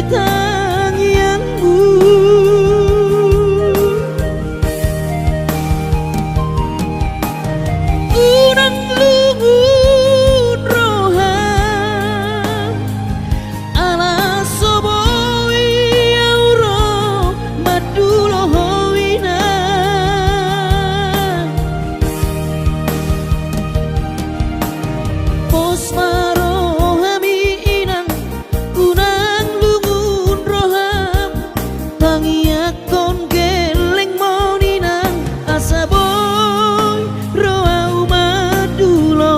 tangyanmu. Unang lungun roham ala soboi auro madulo hoina. Pos marohami inang unang lungun roham pangiakon geleng moninang asaboy roau madulo.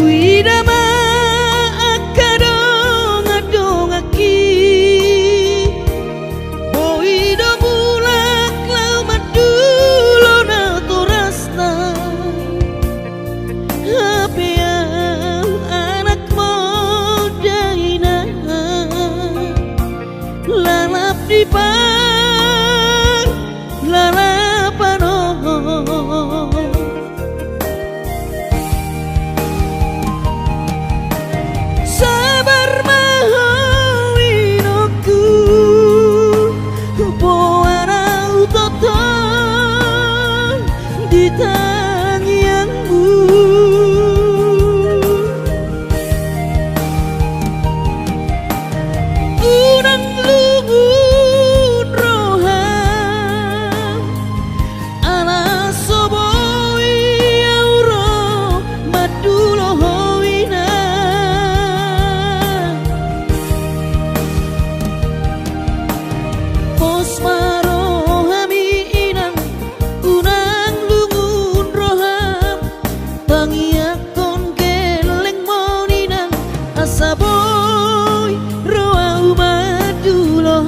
Widama akadong adongaki boido bulak lau madulo na torasna hapea anak modaina lalap di par lalapano. Sabar mahawinoku boara utoton di tangyanmu. Unang lungun roham ala soboi auro madulo hoina. Pos marohami inang unang lungun roham pangiakon geleng moninang asaboy roau madulo.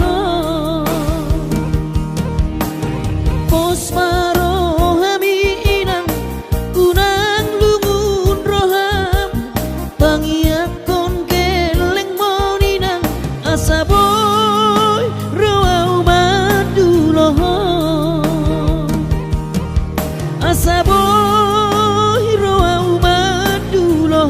Pos marohami inang unang lungun roham pangiakon geleng moninang asaboy roau madulo. Asaboy roau madulo.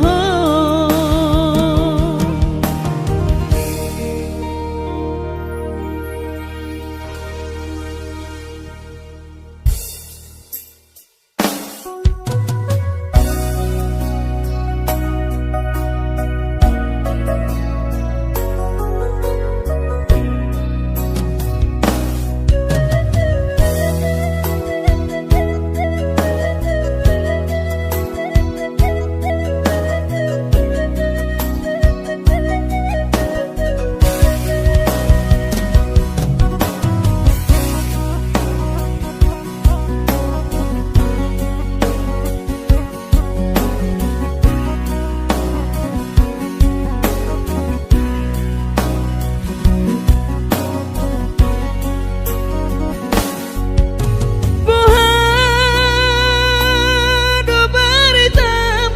Bohado baritam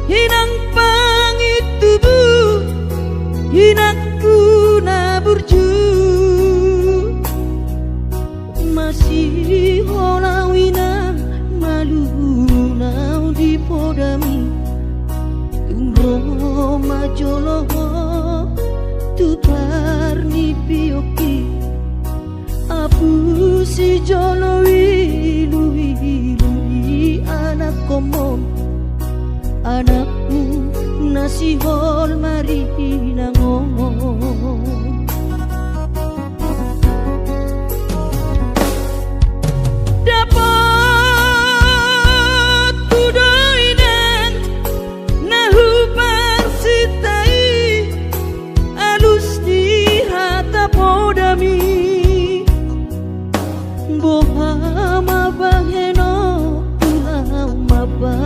hinang pangitubu hinakku naburju masih holawina malunau di podami tungro majolo tutar ni pioki abu si jolo wilu anak komon anakmu nasi hol mari ngomong. Dapat tudoinan nahu parsitai alus di hata podami boha mabaheno pulau mabah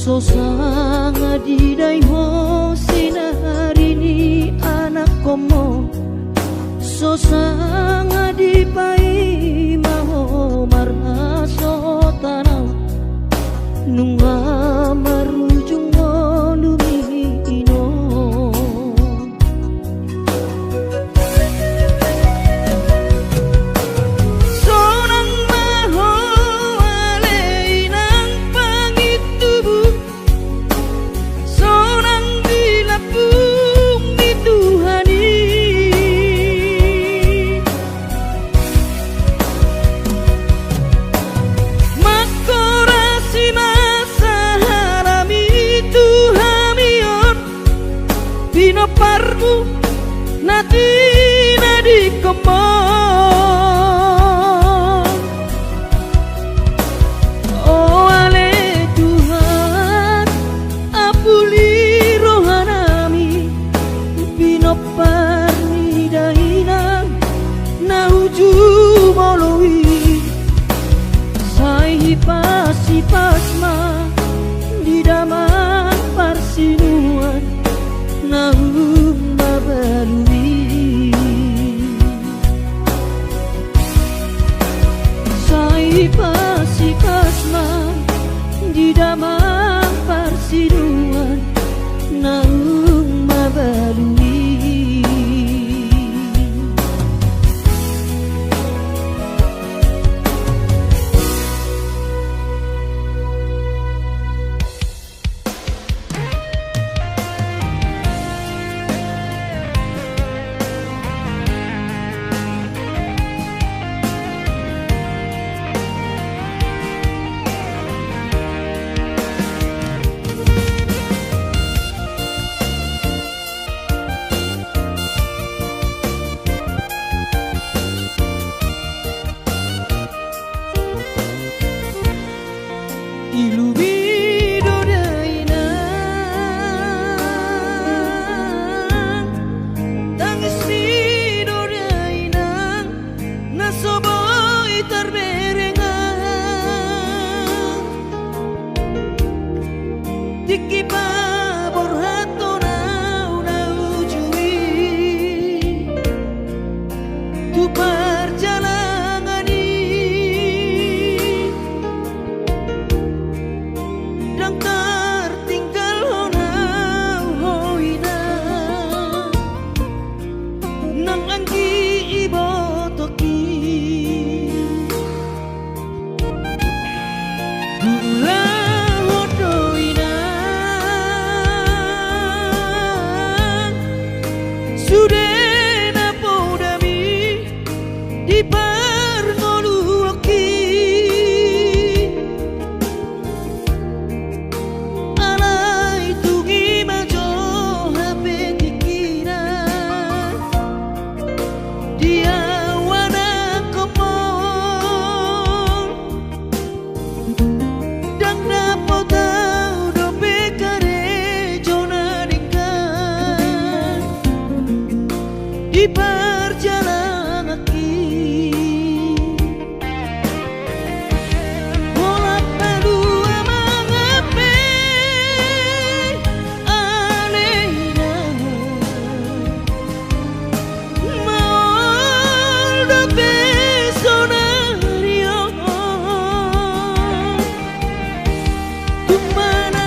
so sanga di dai ho sinarini anak komo so sanga di pai maho marna so tanau nunga marujung lumino sonang maho aleinang pangitubu sonang dilapung di Tuhani makorasi masa harami Tuhamion Pino parmu nati nadi komon oh ale Tuhan apuli rohanami Pino parni dahinang na uju molowi sai hipas-hipasma di damang parsinuan nahum babalui sai hipas-hipasma di damang parsinuan nahum babalui Ilumido dainang tangis mido dainang nasoboy terberengang tiki pabor hato na ujui tu perjalanan dan tertinggal honau hoina nang anggi ibotoki gula hodoina sudena podami di parngoluoki di perjalanan bola padu mangape alena mal da pesonario kumana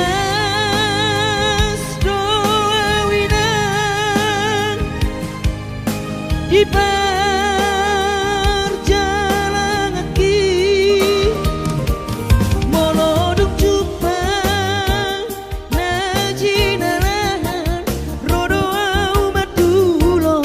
Hipas doa winang di perjalanan moloduk jupang najinalan rodo umat dulo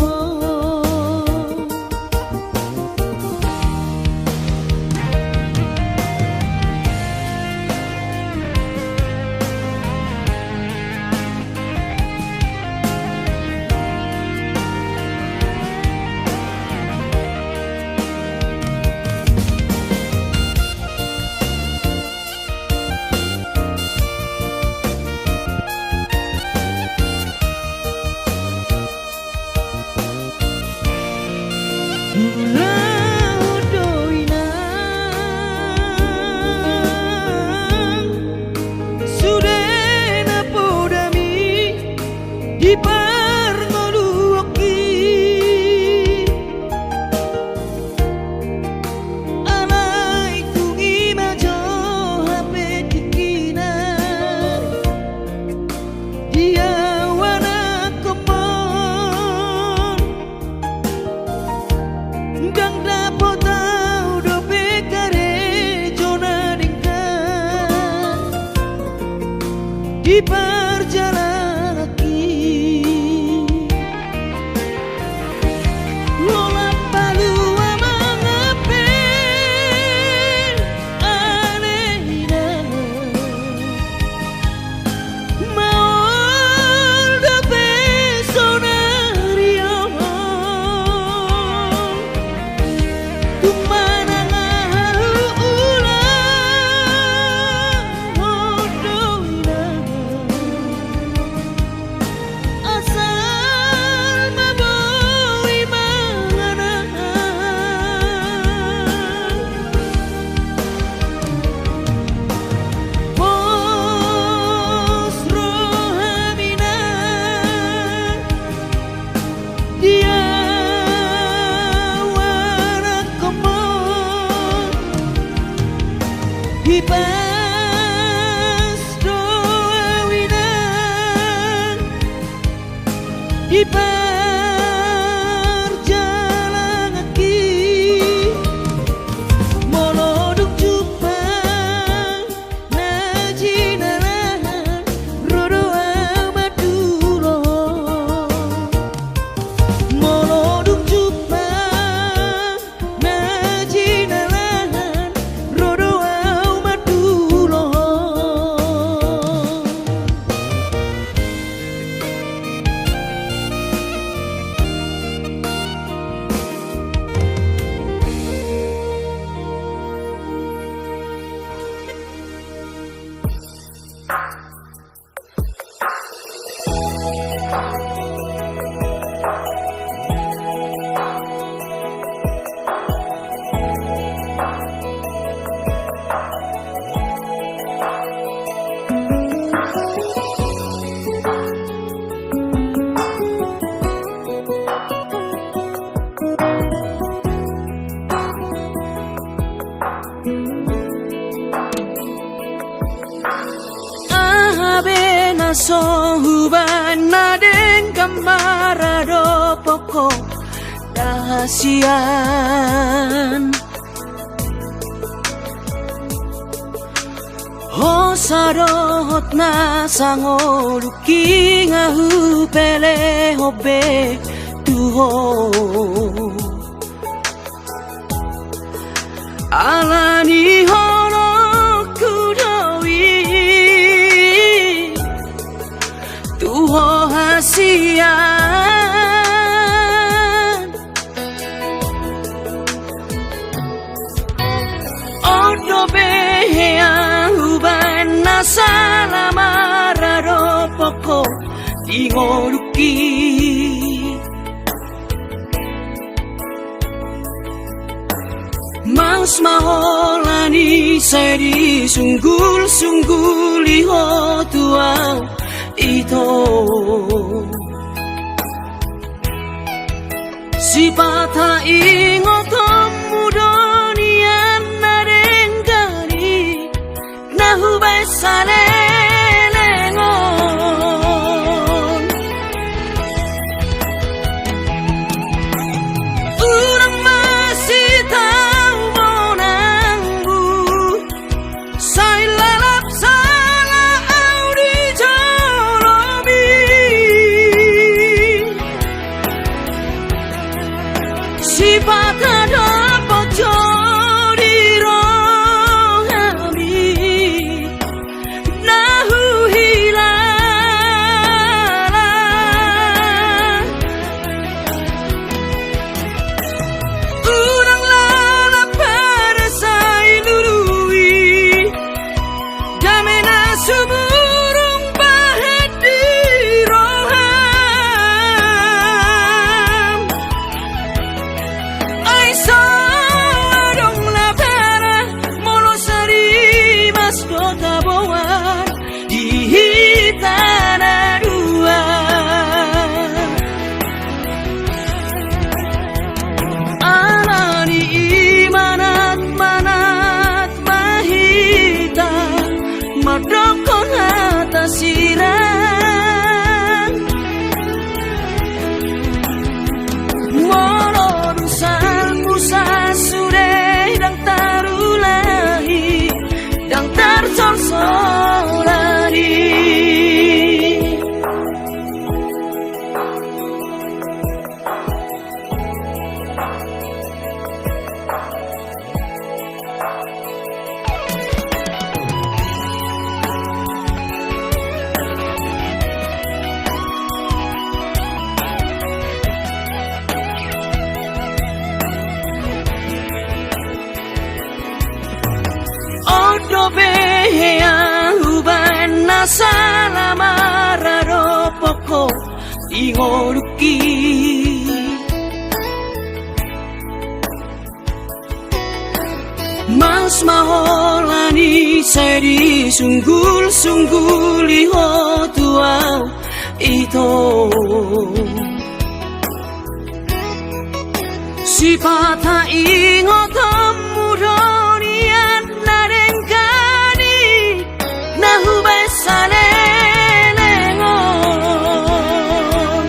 di perjalanan kaki moloduk jupang najinaran rodo amaduro moloduk jupang najinaran rodo amaduro. Sohuban naden kambarado poko dahasian Hosarot na sangoluki ngahu pele hobe tuho alani hono kudowi tuho hasian odo behea uban nasalamarado poko ingoluki Mas maholani seri sunggul-sunggul liho tuang ito si pata ingotom mudonian narengkari nahubay salelengon urang masih tahu monangbu say lalap salah audi si pata dapat jodi rohami nahu hilala urang lala pada say lului damena suburung bahet di roham Sawadong la pera molosari mas kota bawah di tanah dua alani manat mahita madokon atas sirang Sasure dang tarulahi dang tarsorsorari Behea uban nasalamarado poko ingoluki Mas maholani seri sunggul-sunggul liho tuau ito si pata ingotom mudonian narengkani nahubay salelengon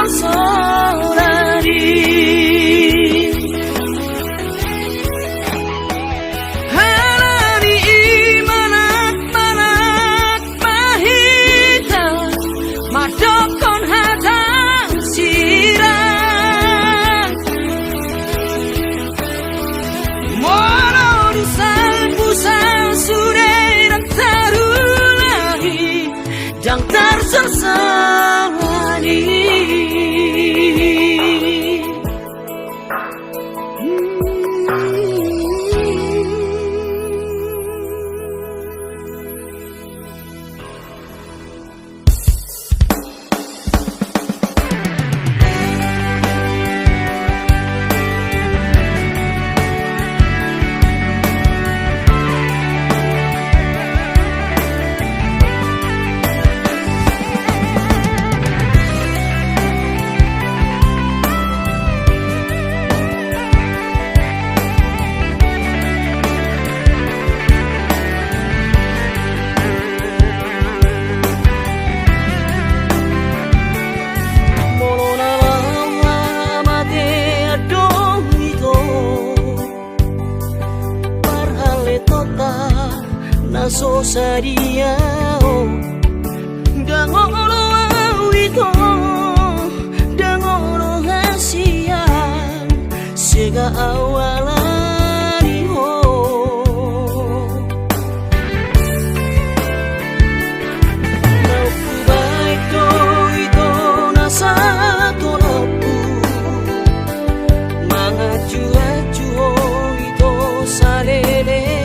sorsorari halani manak pahita madokon hatang sirang moro dusal pusal sureran tarulahi jang tarsasani naso sariao dangolo awito dangolo hasian sega awalani ho nauku baik to ito nasa tolapu mangaju-aju ito salele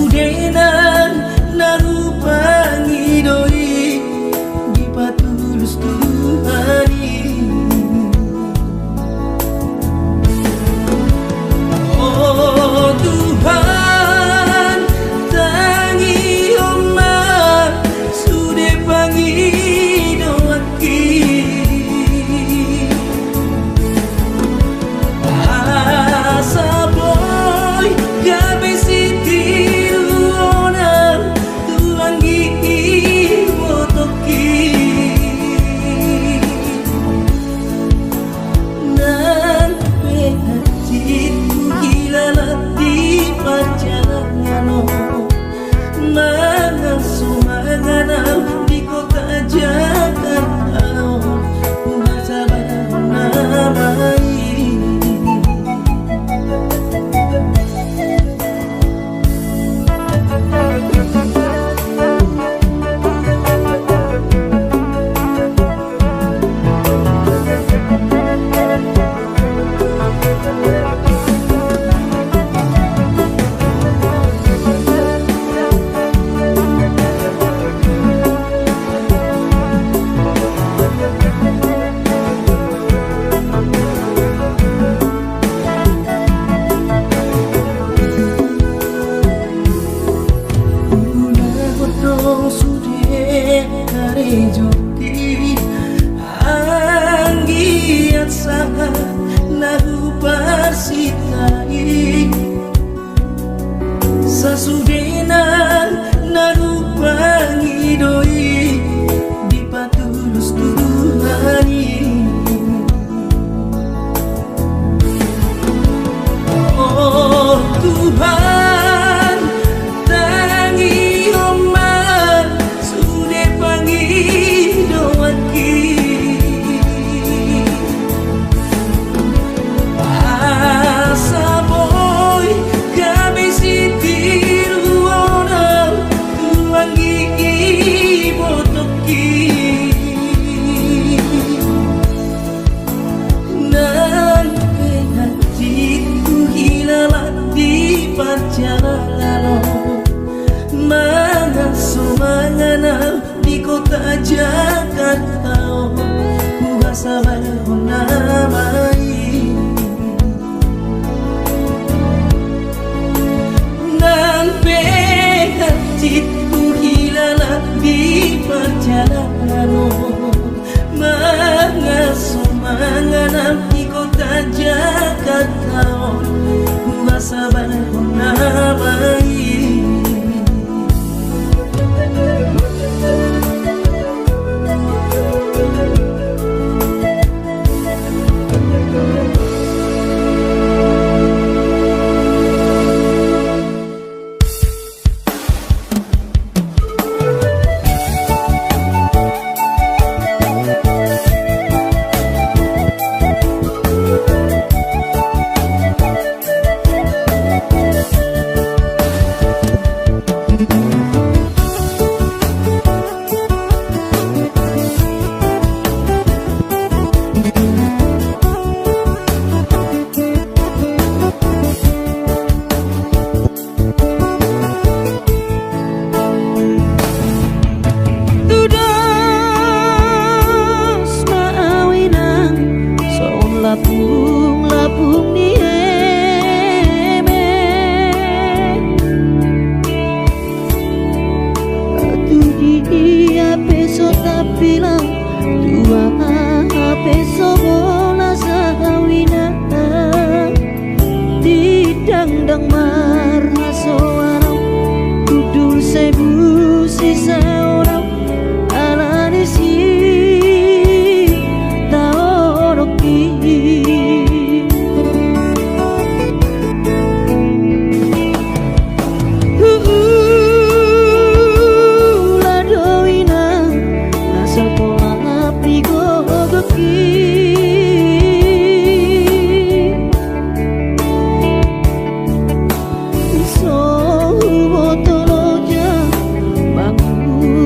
Sasudenan narupangi doi di patulus Tuhani. Oh Tuhan tangi omah sude pangi doaki asa boy gabe sitiru onar tuangi wotoki nan penatiku hilalat di perjalanan mangan sumanganam di kota Jakarta masalah namai. Anggiat sangat nahu parsitai sasudenan nahu pangidoi di patulus Tuhani. Oh Tuhan tangi omah sude pangi doaki asa boy kami sitiru onam tuangi botoki nan penatiku hilalat di perjalanan mangan sumanganam di kota Jakarta kuasa namai. Nan penatiku hilalat di perjalanan mangan sumanganam di kota Jakarta kuasa namai. Lapung ni eme tu dia peso tapilang tua peso bola sahawina didang-dang marha soarau dudul sebu sisa orang alani si taoroki. So botoloja bangun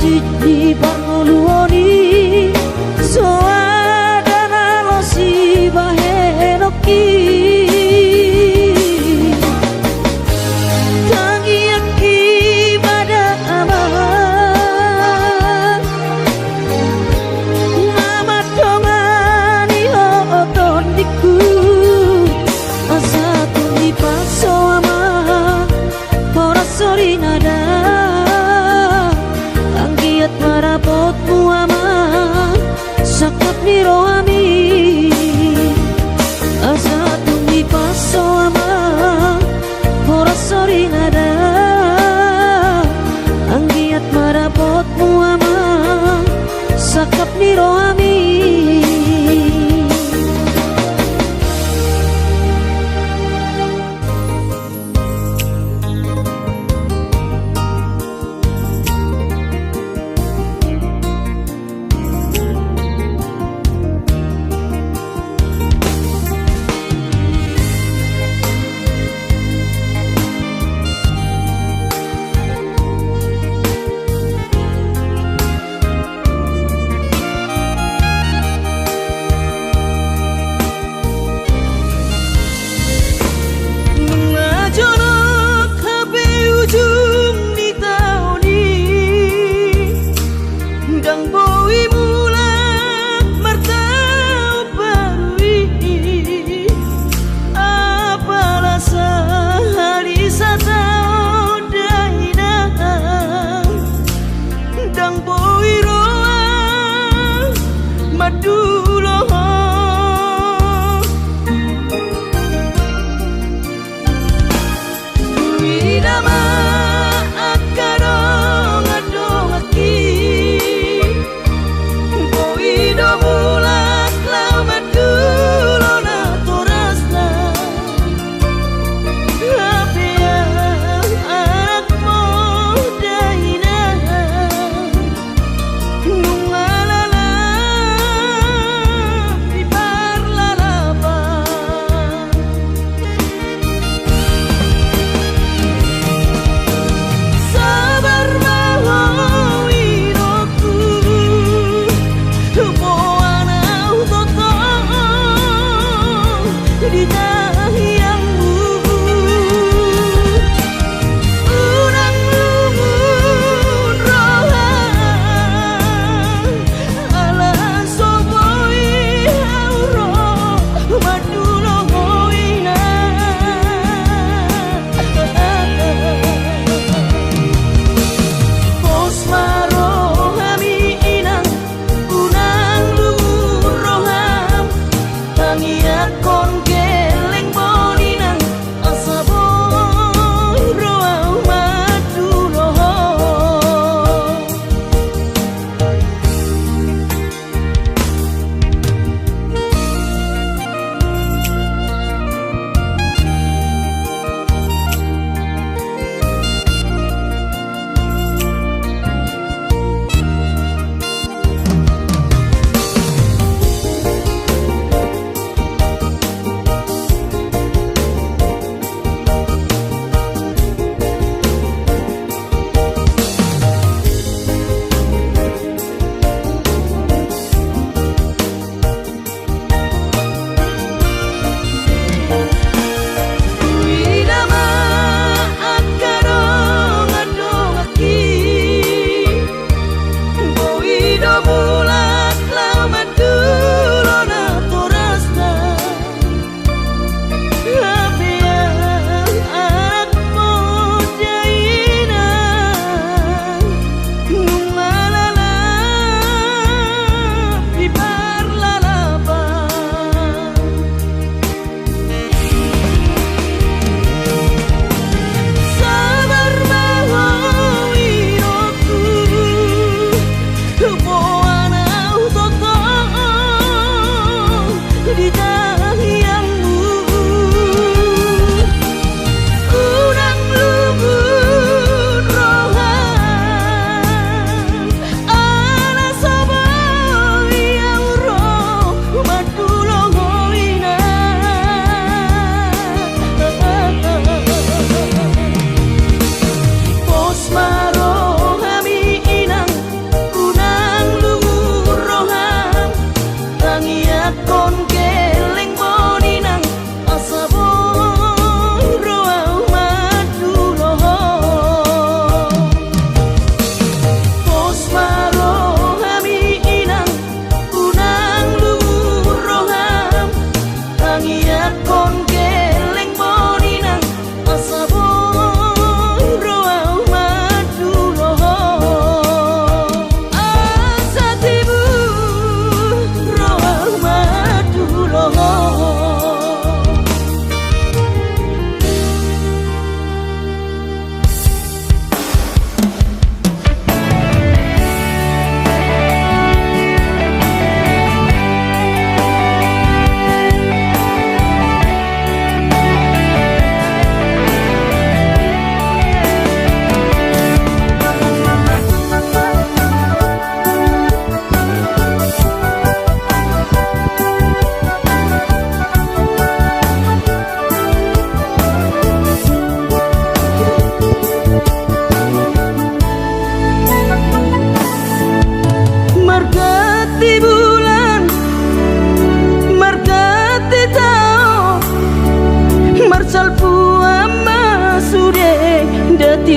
di pangoluoni soadana lo si bahenoki tangi aki pada aman mama tongani oton diku asa tuni paso ama ora sori nada anggiat marapot muama sakap niro ami asa tuni paso ama ora sori nada anggiat marapot muama sakap niro ami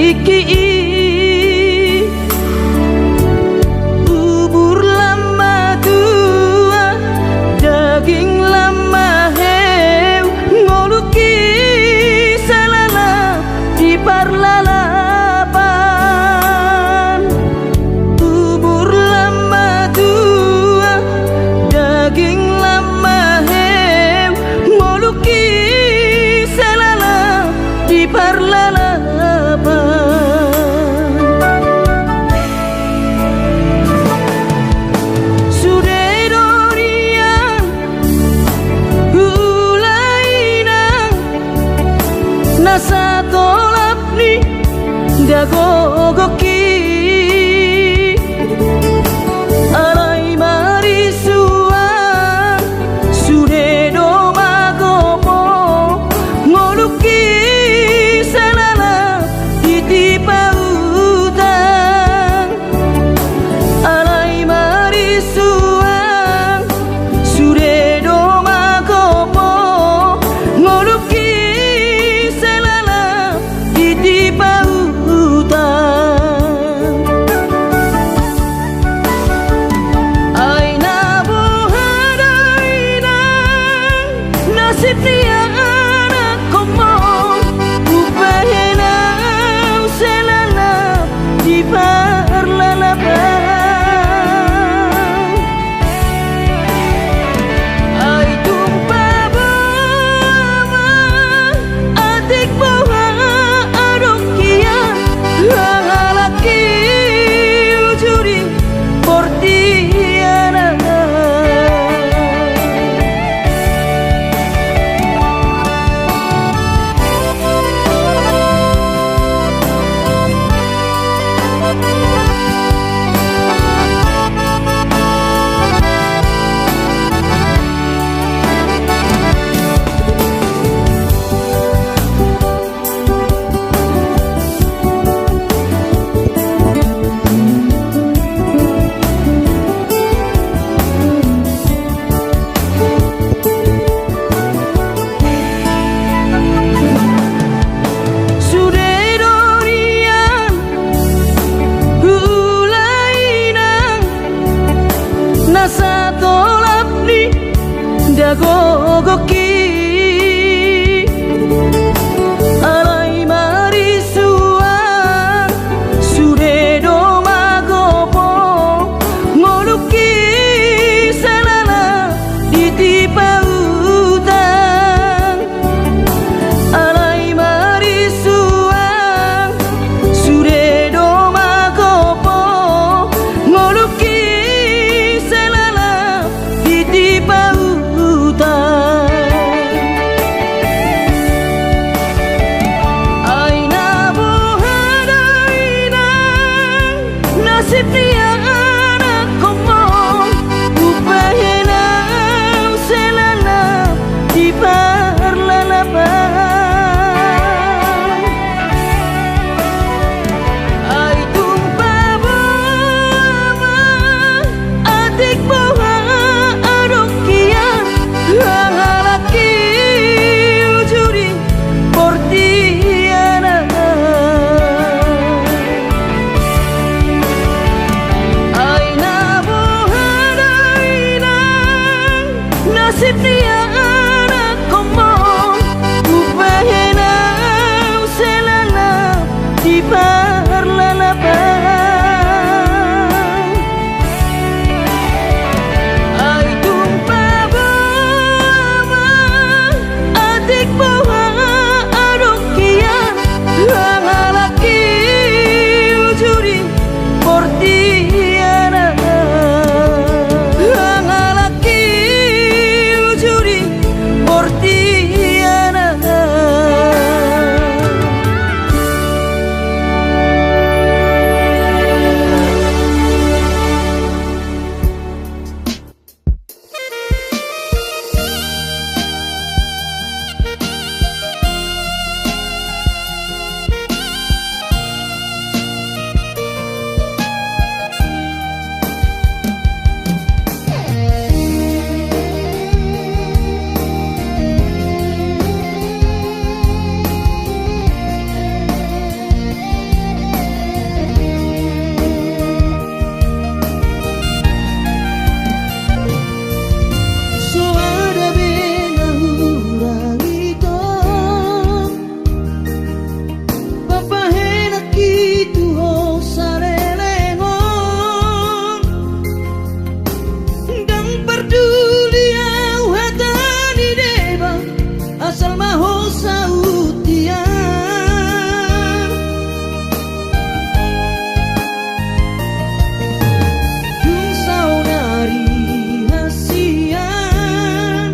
iki bubur lama tua daging lama heu ngoluki salala di parlalapan bubur lama tua daging lama heu ngoluki salala di parlalapan nasa tolap ni dagogoki alai marisuan sude do magopo ngoluki salala titipa utang alai marisuan sude do magopo ngoluki di pautan aina bohadaina nasib dia anak komo upahena selala di parlalapan ai tumpa bawa adik bawa laki ujuri portiana nasa tolap ni dagogoki alai marisuan sude do magopo ngoluki salala titipa utang alai marisuan sude do magopo ngoluki di pautan aina bohadaina nasib dia anak komo upahena selala di parlalapan ai tumpa bawa adik bawa laki ujuri portiana aina bohadaina nasib dia anak komo upahena selala di parlalapan asal maho sautian dung saunari hasian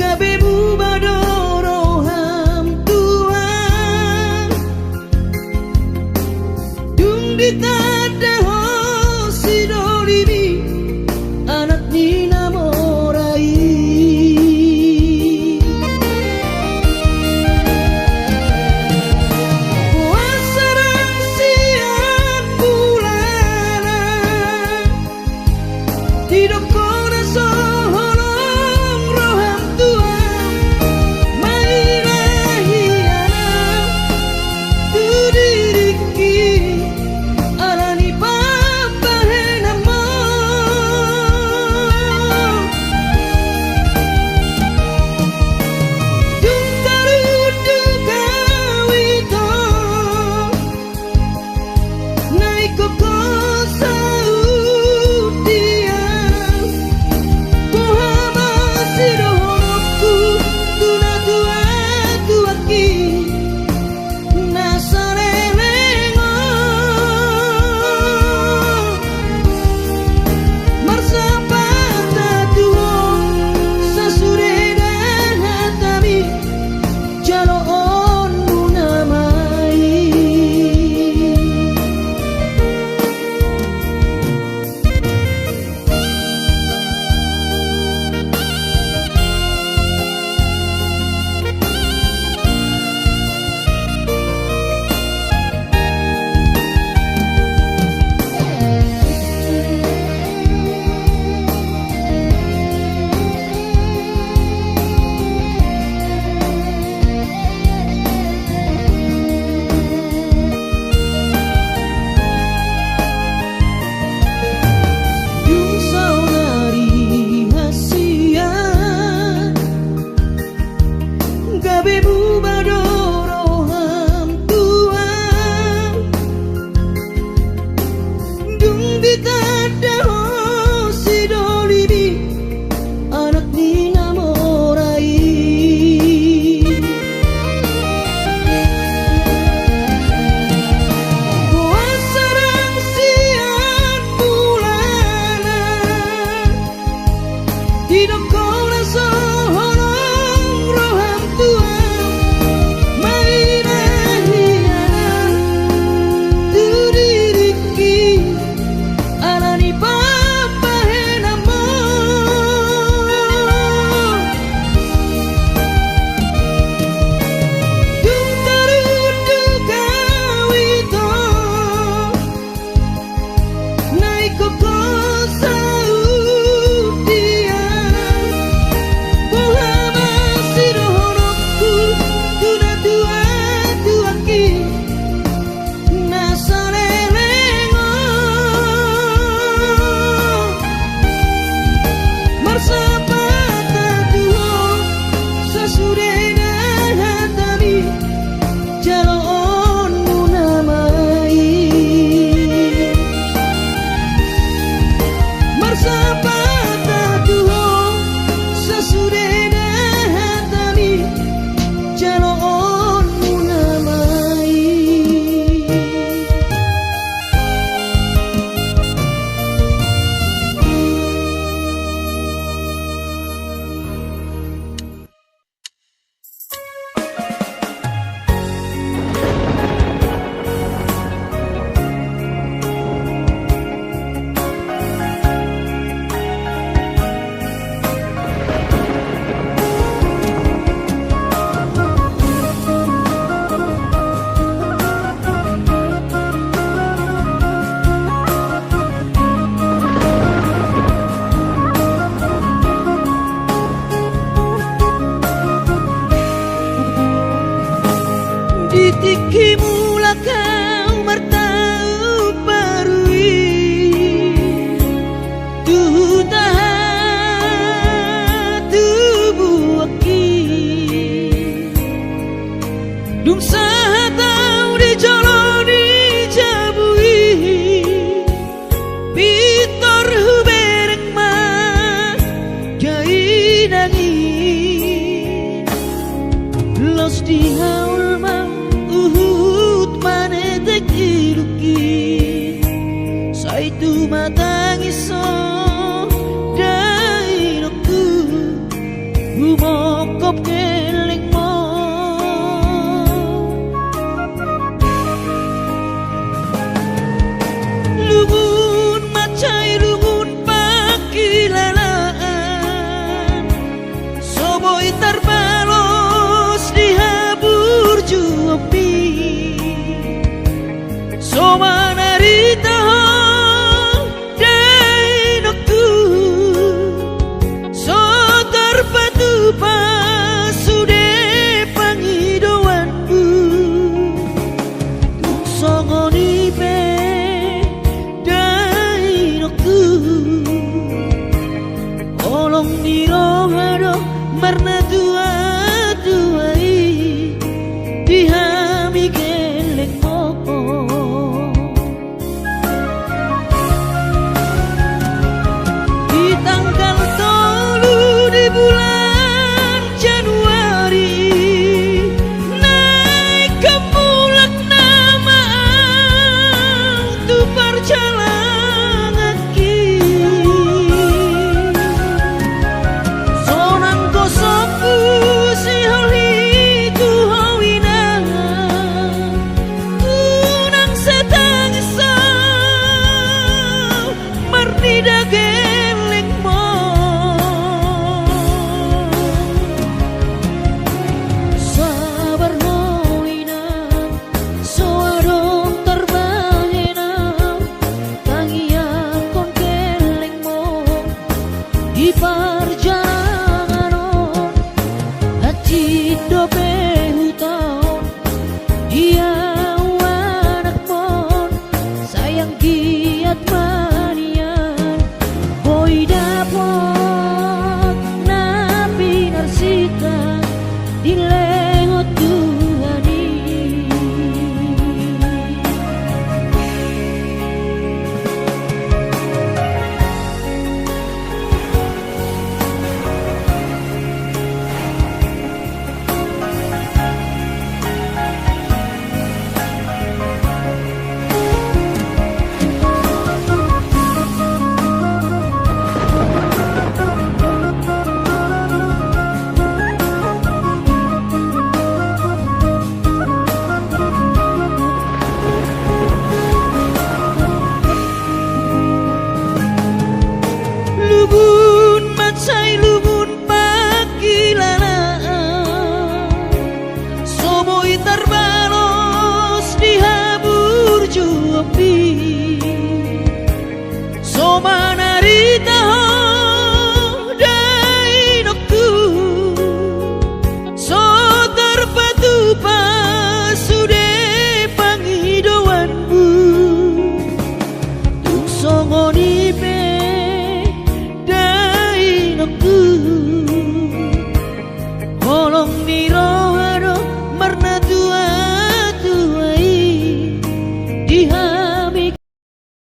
gabe bubadoro ham tuan dung ditada ho sidolimi anak nina morai puasarang siang bulana hidup kona soholong roham tuan mairahiana tu diriki alani papahenamo dung karudu kawito naiko kosa udian Muhammad sirohku tuna tua tuaki nasarelengo marsapata tuo sasureda hatami jalo on munamai dung saunari hasian gabe bubadoro ham tuan dung ditada ho sidolimi anak nina morai puasarang siang bulana hidup kona soholong roham tuan mairahiana tu diriki alani papahenamo dung karudu kawito naiko kosa udian Muhammad sirohku tuna tua tuaki nasarelengo marsapata tuo sasureda hatami jalo on munamai marsapata tuo sasureda hatami jalo on munamai Ditiki mula kau martau parui tuh tahan tubuh aki dung sahatau di joloni jabui pitor hubereng ma jai nangis terbalos di haul mang uhut mane tekiruki saitu matang iso dainoku humokop keleng mo lugun macai lugun pakilalaan soboi terbalos di habur juopi somanarita dainoku so terpatu pasude pangidoanku tung songoni pe dainoku olong dirohado marna dua duai dihami geleng mo di tanggal 3 di bulan Januari naik ke mulak nama tu perjalanan ki sonang kosoku si holi ku hawina kunang setang sa marnida geleng mo sabar hoina soarong terbangena tangian kon geleng mo di perjalanan hati dobe hutau dia anak mon sayang giat manian boy dapot napi narsita di lengot Tuhani lugun macai lugun pakilalaan soboi terbalos di habur juopi soma